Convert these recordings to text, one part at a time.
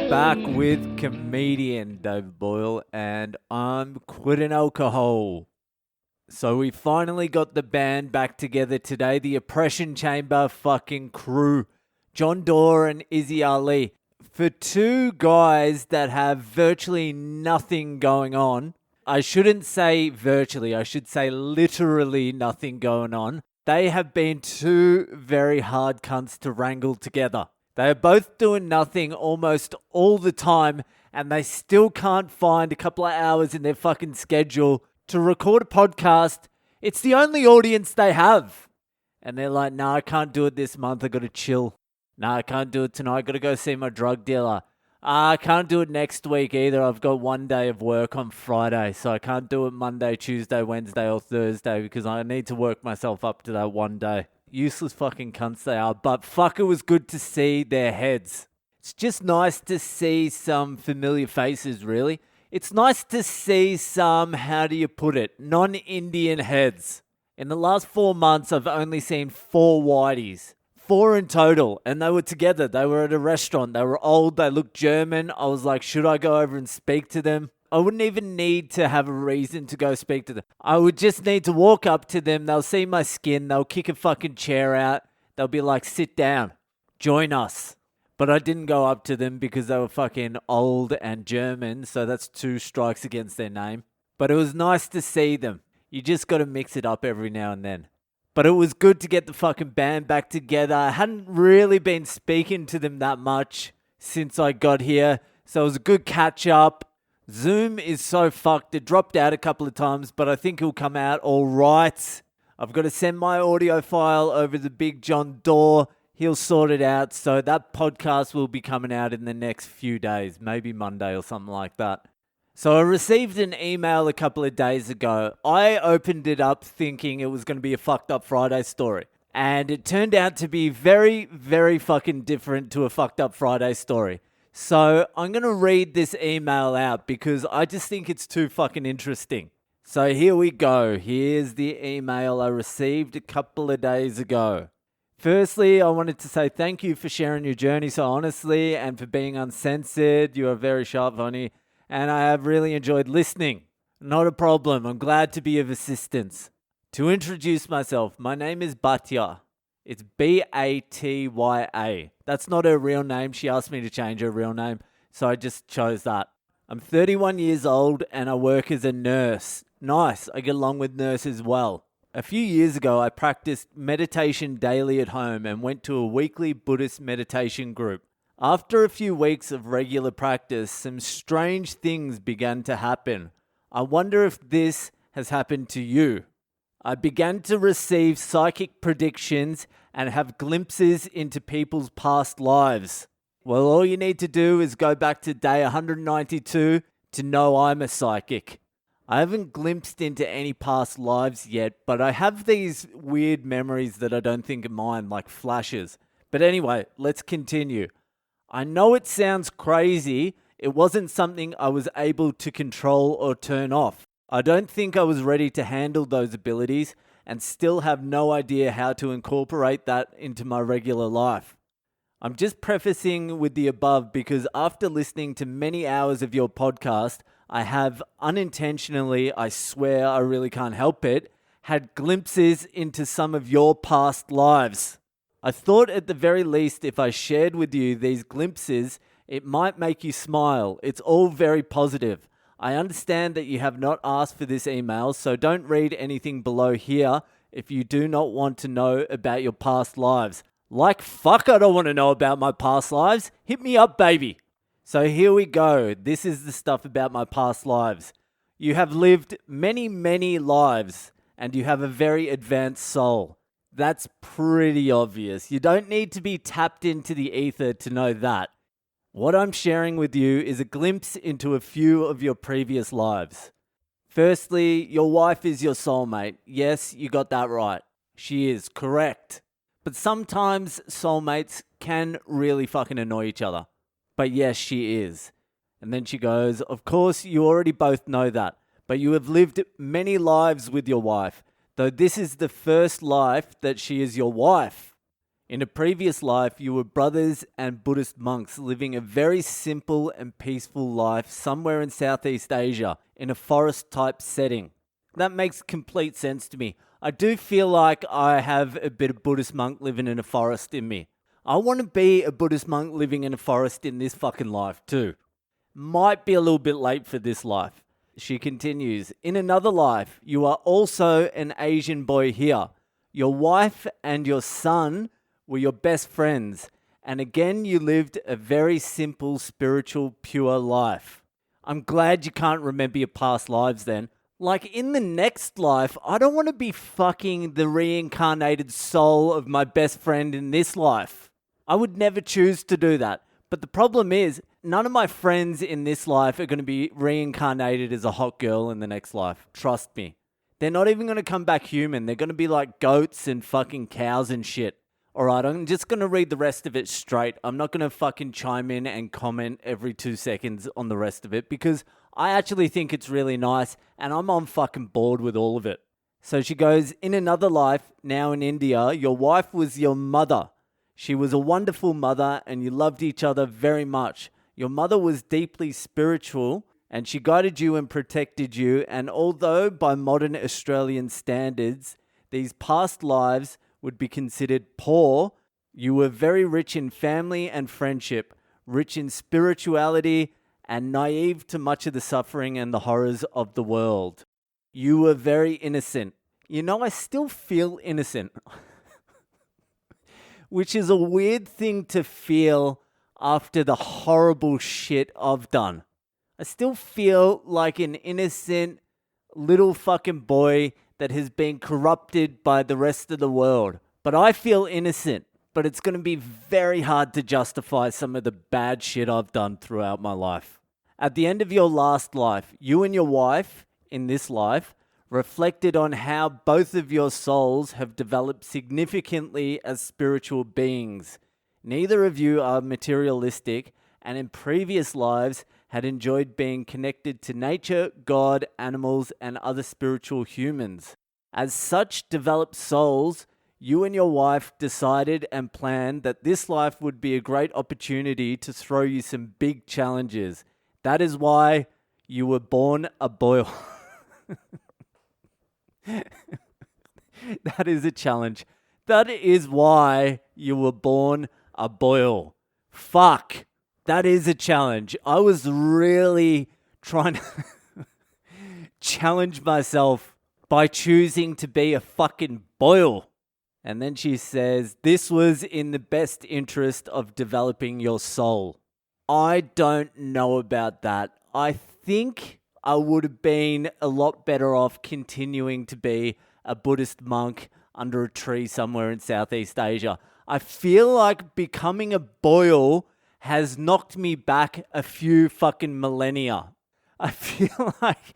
back with comedian David Boyle, and I'm quitting alcohol. So we finally got the band back together today, the Oppression Chamber fucking crew, John Doerr and Izzy Ali. For two guys that have virtually nothing going on, I shouldn't say virtually, I should say literally nothing going on. They have been two very hard cunts to wrangle together. They are both doing nothing almost all the time, and they still can't find a couple of hours in their fucking schedule to record a podcast. It's the only audience they have. And they're like, nah, I can't do it this month. I gotta chill. Nah, I can't do it tonight. I gotta go see my drug dealer. I can't do it next week either. I've got one day of work on Friday, so I can't do it Monday, Tuesday, Wednesday, or Thursday because I need to work myself up to that one day. Useless fucking cunts they are, but fuck, it was good to see their heads. It's just nice to see some familiar faces, really. It's nice to see some, how do you put it, non-Indian heads. In the last 4 months, I've only seen 4 whiteys. 4 in total, and they were together. They were at a restaurant. They were old. They looked German. I was like, should I go over and speak to them? I wouldn't even need to have a reason to go speak to them. I would just need to walk up to them. They'll see my skin. They'll kick a fucking chair out. They'll be like, sit down. Join us. But I didn't go up to them because they were fucking old and German, so that's 2 strikes against their name. But it was nice to see them. You just got to mix it up every now and then. But it was good to get the fucking band back together. I hadn't really been speaking to them that much since I got here, so it was a good catch up. Zoom is so fucked. It dropped out a couple of times, but I think it'll come out all right. I've got to send my audio file over to Big John Doerr. He'll sort it out, so that podcast will be coming out in the next few days, maybe Monday or something like that. So I received an email a couple of days ago. I opened it up thinking it was going to be a fucked up Friday story. And it turned out to be very, very fucking different to a fucked up Friday story. So I'm going to read this email out because I just think it's too fucking interesting. So here we go. Here's the email I received a couple of days ago. Firstly, I wanted to say thank you for sharing your journey so honestly and for being uncensored. You are very sharp, honey. And I have really enjoyed listening. Not a problem. I'm glad to be of assistance. To introduce myself, my name is Batya. It's Batya. That's not her real name. She asked me to change her real name, so I just chose that. I'm 31 years old and I work as a nurse. Nice. I get along with nurses well. A few years ago, I practiced meditation daily at home and went to a weekly Buddhist meditation group. After a few weeks of regular practice, some strange things began to happen. I wonder if this has happened to you. I began to receive psychic predictions and have glimpses into people's past lives. Well, all you need to do is go back to day 192 to know I'm a psychic. I haven't glimpsed into any past lives yet, but I have these weird memories that I don't think are mine, like flashes. But anyway, let's continue. I know it sounds crazy. It wasn't something I was able to control or turn off. I don't think I was ready to handle those abilities and still have no idea how to incorporate that into my regular life. I'm just prefacing with the above because after listening to many hours of your podcast, I have unintentionally, I swear I really can't help it, had glimpses into some of your past lives. I thought at the very least if I shared with you these glimpses, it might make you smile. It's all very positive. I understand that you have not asked for this email, so don't read anything below here if you do not want to know about your past lives. Like fuck, I don't want to know about my past lives. Hit me up, baby. So here we go. This is the stuff about my past lives. You have lived many, many lives, and you have a very advanced soul. That's pretty obvious. You don't need to be tapped into the ether to know that. What I'm sharing with you is a glimpse into a few of your previous lives. Firstly, your wife is your soulmate. Yes, you got that right. She is, correct. But sometimes soulmates can really fucking annoy each other. But yes, she is. And then she goes, of course, you already both know that. But you have lived many lives with your wife. Though this is the first life that she is your wife. In a previous life, you were brothers and Buddhist monks living a very simple and peaceful life somewhere in Southeast Asia in a forest-type setting. That makes complete sense to me. I do feel like I have a bit of Buddhist monk living in a forest in me. I want to be a Buddhist monk living in a forest in this fucking life too. Might be a little bit late for this life. She continues, in another life, you are also an Asian boy here. Your wife and your son were your best friends, and again you lived a very simple, spiritual, pure life. I'm glad you can't remember your past lives then. Like in the next life, I don't want to be fucking the reincarnated soul of my best friend in this life. I would never choose to do that. But the problem is, none of my friends in this life are going to be reincarnated as a hot girl in the next life. Trust me. They're not even going to come back human. They're going to be like goats and fucking cows and shit. Alright, I'm just going to read the rest of it straight. I'm not going to fucking chime in and comment every 2 seconds on the rest of it because I actually think it's really nice and I'm on fucking board with all of it. So she goes, in another life, now in India, your wife was your mother. She was a wonderful mother and you loved each other very much. Your mother was deeply spiritual and she guided you and protected you. And although by modern Australian standards, these past lives would be considered poor, you were very rich in family and friendship, rich in spirituality, and naive to much of the suffering and the horrors of the world. You were very innocent. You know, I still feel innocent. Which is a weird thing to feel after the horrible shit I've done. I still feel like an innocent little fucking boy that has been corrupted by the rest of the world. But I feel innocent, but it's going to be very hard to justify some of the bad shit I've done throughout my life. At the end of your last life, you and your wife, in this life, reflected on how both of your souls have developed significantly as spiritual beings. Neither of you are materialistic, and in previous lives had enjoyed being connected to nature, God, animals, and other spiritual humans. As such developed souls, you and your wife decided and planned that this life would be a great opportunity to throw you some big challenges. That is why you were born a Boyle. That is a challenge. That is why you were born a Boyle. Fuck. That is a challenge. I was really trying to challenge myself by choosing to be a fucking Boyle. And then she says, this was in the best interest of developing your soul. I don't know about that. I think I would have been a lot better off continuing to be a Buddhist monk under a tree somewhere in Southeast Asia. I feel like becoming a Boyle has knocked me back a few fucking millennia. I feel like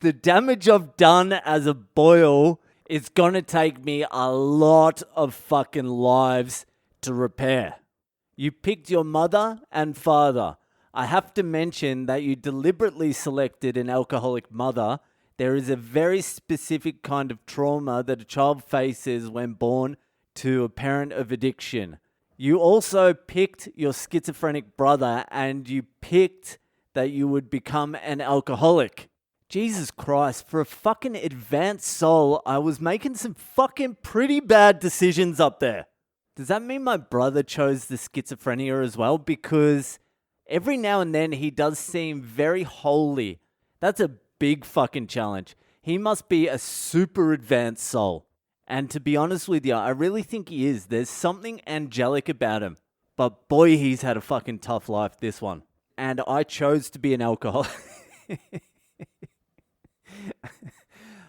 the damage I've done as a Boyle is gonna take me a lot of fucking lives to repair. You picked your mother and father. I have to mention that you deliberately selected an alcoholic mother. There is a very specific kind of trauma that a child faces when born to a parent of addiction. You also picked your schizophrenic brother and you picked that you would become an alcoholic. Jesus Christ, for a fucking advanced soul, I was making some fucking pretty bad decisions up there. Does that mean my brother chose the schizophrenia as well? Because every now and then he does seem very holy. That's a big fucking challenge. He must be a super advanced soul. And to be honest with you, I really think he is. There's something angelic about him. But boy, he's had a fucking tough life, this one. And I chose to be an alcoholic.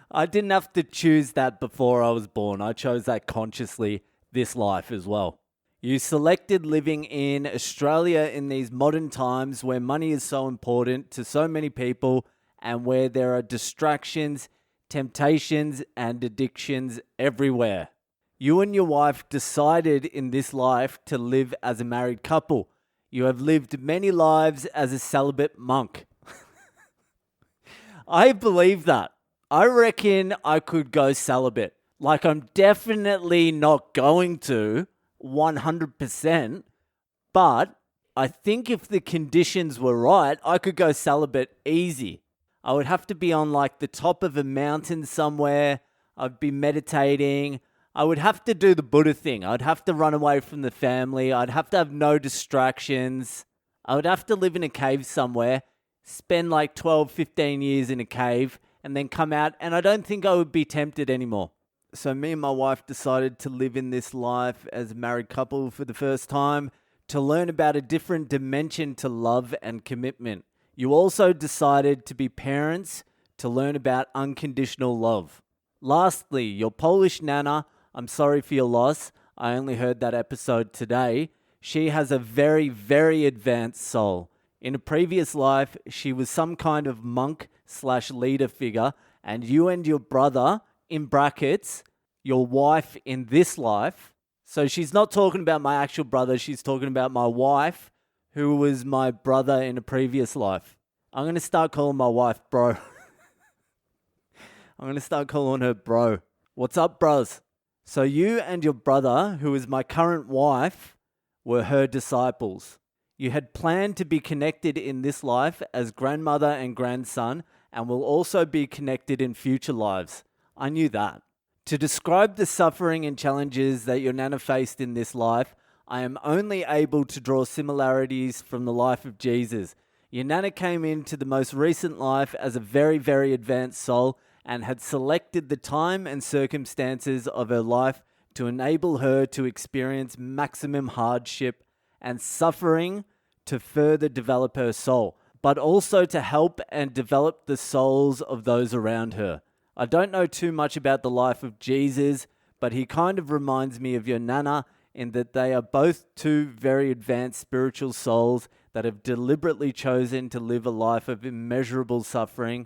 I didn't have to choose that before I was born. I chose that consciously this life as well. You selected living in Australia in these modern times where money is so important to so many people and where there are distractions, temptations, and addictions everywhere. You and your wife decided in this life to live as a married couple. You have lived many lives as a celibate monk. I believe that. I reckon I could go celibate. Like, I'm definitely not going to, 100%. But I think if the conditions were right, I could go celibate easy. I would have to be on like the top of a mountain somewhere. I'd be meditating. I would have to do the Buddha thing. I'd have to run away from the family. I'd have to have no distractions. I would have to live in a cave somewhere, spend like 12, 15 years in a cave, and then come out, and I don't think I would be tempted anymore. So me and my wife decided to live in this life as a married couple for the first time, to learn about a different dimension to love and commitment. You also decided to be parents to learn about unconditional love. Lastly, your Polish nana, I'm sorry for your loss. I only heard that episode today. She has a very, very advanced soul. In a previous life, she was some kind of monk/leader figure, and you and your brother, in brackets, your wife in this life. So she's not talking about my actual brother, she's talking about my wife, who was my brother in a previous life. I'm going to start calling my wife bro. I'm going to start calling her bro. What's up, bros? So you and your brother, who is my current wife, were her disciples. You had planned to be connected in this life as grandmother and grandson, and will also be connected in future lives. I knew that. To describe the suffering and challenges that your nana faced in this life, I am only able to draw similarities from the life of Jesus. Your nana came into the most recent life as a very, very advanced soul and had selected the time and circumstances of her life to enable her to experience maximum hardship and suffering to further develop her soul, but also to help and develop the souls of those around her. I don't know too much about the life of Jesus, but he kind of reminds me of your nana in that they are both two very advanced spiritual souls that have deliberately chosen to live a life of immeasurable suffering.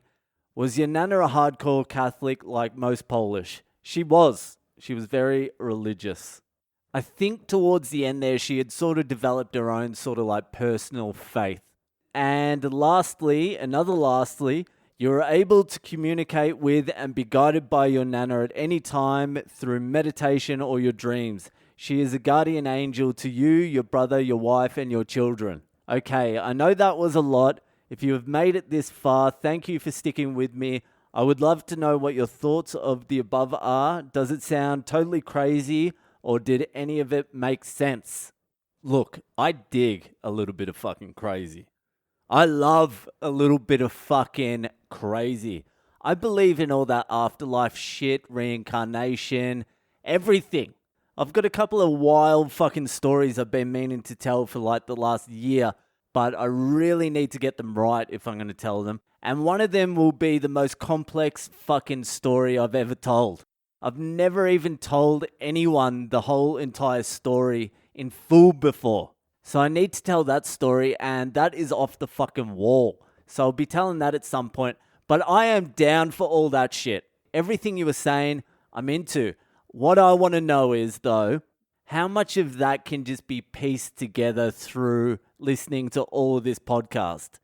Was your nana a hardcore Catholic like most Polish? She was. She was very religious. I think towards the end there, she had sort of developed her own sort of like personal faith. And lastly, you were able to communicate with and be guided by your nana at any time through meditation or your dreams. She is a guardian angel to you, your brother, your wife, and your children. Okay, I know that was a lot. If you have made it this far, thank you for sticking with me. I would love to know what your thoughts of the above are. Does it sound totally crazy, or did any of it make sense? Look, I dig a little bit of fucking crazy. I love a little bit of fucking crazy. I believe in all that afterlife shit, reincarnation, everything. I've got a couple of wild fucking stories I've been meaning to tell for like the last year, but I really need to get them right if I'm going to tell them. And one of them will be the most complex fucking story I've ever told. I've never even told anyone the whole entire story in full before. So I need to tell that story, and that is off the fucking wall. So I'll be telling that at some point. But I am down for all that shit. Everything you were saying, I'm into. What I want to know is, though, how much of that can just be pieced together through listening to all of this podcast?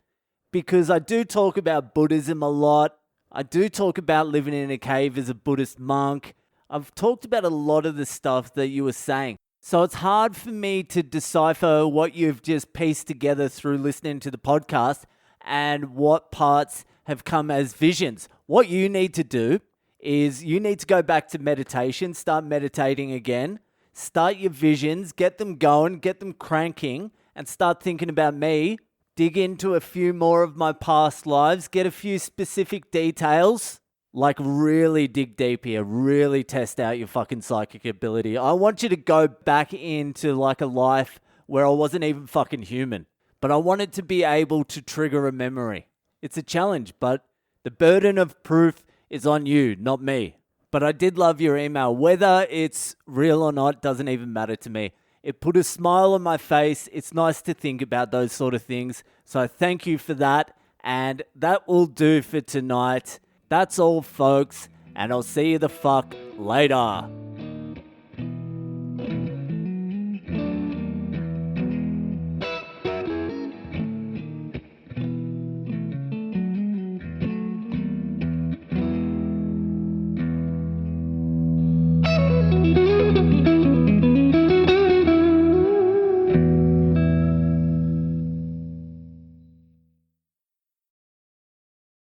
Because I do talk about Buddhism a lot. I do talk about living in a cave as a Buddhist monk. I've talked about a lot of the stuff that you were saying. So it's hard for me to decipher what you've just pieced together through listening to the podcast and what parts have come as visions. What you need to do is you need to go back to meditation, start meditating again, start your visions, get them going, get them cranking, and start thinking about me. Dig into a few more of my past lives, get a few specific details, like really dig deep here, really test out your fucking psychic ability. I want you to go back into like a life where I wasn't even fucking human, but I wanted to be able to trigger a memory. It's a challenge, but the burden of proof is on you, not me. But I did love your email. Whether it's real or not doesn't even matter to me. It put a smile on my face. It's nice to think about those sort of things. So thank you for that. And that will do for tonight. That's all, folks. And I'll see you the fuck later.